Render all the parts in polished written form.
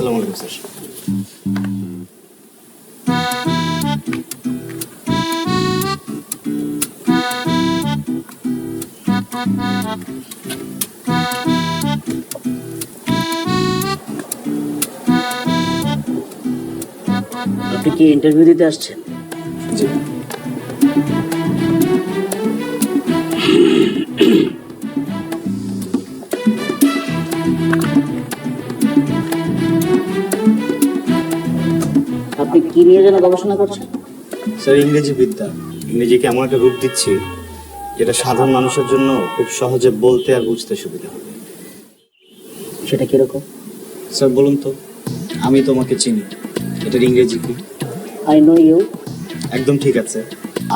আসসালামু আলাইকুম স্যার। আপনি কি ইন্টারভিউ দিতে আসছেন? জি। আপনি কি নিয়ে যেন গবেষণা করছেন? স্যার ইংরেজি বিদ্যা, ইংরেজিকে এমন একটা রূপ দিচ্ছি যেটা সাধারণ মানুষের জন্য খুব সহজে বলতে আর বুঝতে সুবিধা হবে। সেটা কিরকম? স্যার বলুন তো, আমি তোমাকে চিনি, এটার ইংরেজি কি? I know you. একদম ঠিক আছে।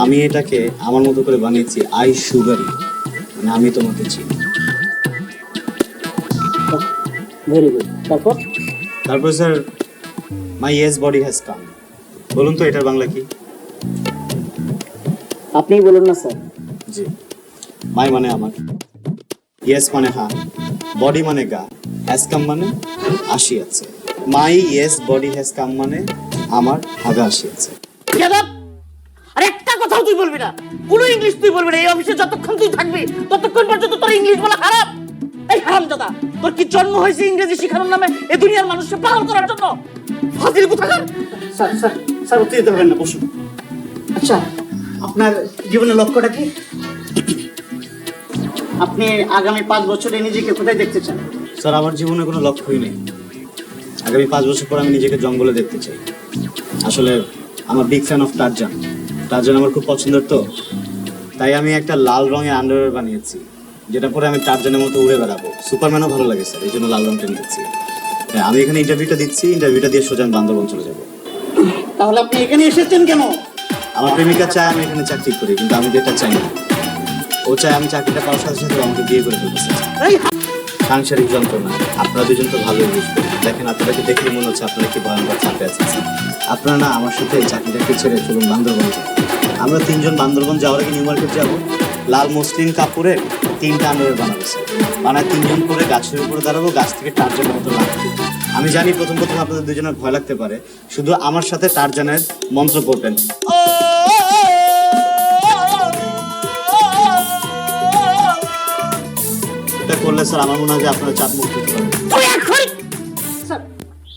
আমি এটাকে আমার মতো করে বানিয়েছি আই সুগারি, মানে আমি তোমাকে চিনি। Very good. তারপর? তারপর sir my yes body has come. বলুন তো এটার বাংলা কি? আপনিই বলুন না স্যার। জি। মাই মানে আমার, ইয়েস মানে হ্যাঁ, বডি মানে গা, হ্যাজ কাম মানে আসিয়াছে। মাই ইয়েস বডি হ্যাজ কাম মানে আমার হাগা আসিয়াছে। গেদপ! আর একটা কথাও তুই বলবি না, কোনো ইংলিশ তুই বলবি না। এই অফিসে যতক্ষণ তুই থাকবি ততক্ষণ পর্যন্ত তোর ইংলিশ বলা খারাপ। এই হারামজাদা, তোর কি জন্ম হয়েছে ইংরেজি শেখানোর নামে এই দুনিয়ার মানুষকে পাগল করার জন্য? ফাজিল কোথাকার! স্যার স্যার স্যার উত্তেজিত হবেন না, বসুন। আচ্ছা, আপনার জীবনের লক্ষ্যটা কি? আপনি আগামী 5 বছরে নিজেকে কোথায় দেখতে চান? স্যার আমার জীবনে কোনো লক্ষ্যই নেই। আগামী 5 বছর পর আমি নিজেকে জঙ্গলে দেখতে চাই। আসলে আমার big fan of Tarzan. Tarzan আমার খুব পছন্দের তো, তাই আমি একটা লাল রঙের আন্ডারওয়্যার বানিয়েছি, যেটা পরে আমি টারজানের মতো উড়ে বেড়াবো। সুপারম্যানও ভালো লাগে স্যার, এই জন্য লাল রঙটা নিয়েছি। হ্যাঁ, আমি এখানে ইন্টারভিউটা দিচ্ছি, ইন্টারভিউটা দিয়ে সোজা আমি বান্দরবন চলে যাবো। তাহলে আপনি এখানে এসেছেন কেন? আমার প্রেমিকা চায় আমি এখানে চাকরি করি, কিন্তু আমি যেটা চাই না। ও চায় আমি চাকরিটা পাওয়ার সাথে সাথে আমাকে বিয়ে করে ফেলতে চাই। এই সাংসারিক যন্ত্রণা আপনারা দুজন তো ভালোই বুঝবেন। দেখেন আপনাদেরকে দেখে মনে হচ্ছে আপনারা কি ভয়ঙ্কর চাপে আছেন। আপনারা না আমার সাথে এই চাকরিটাকে ছেড়ে চলুন বান্দরবন যাই। আমরা 3 জন বান্দরবন যাওয়ার আগে নিউ মার্কেট যাবো। লাল মসলিন কাপড়ের 3টা আন্ডারওয়্যার বানাবো স্যার। বানায় 3 জন করে গাছের উপরে দাঁড়াবো, গাছ থেকে টারজানের মতো লাগবে। আমি জানি প্রথম প্রথম আপনাদের দুজনের ভয় লাগতে পারে, শুধু আমার সাথে টারজানের মন্ত্র পড়বেন। এটা করলে স্যার আমার মনে হয় যে আপনারা চাপ মুক্ত হতে পারবেন। তুই এক্ষুনি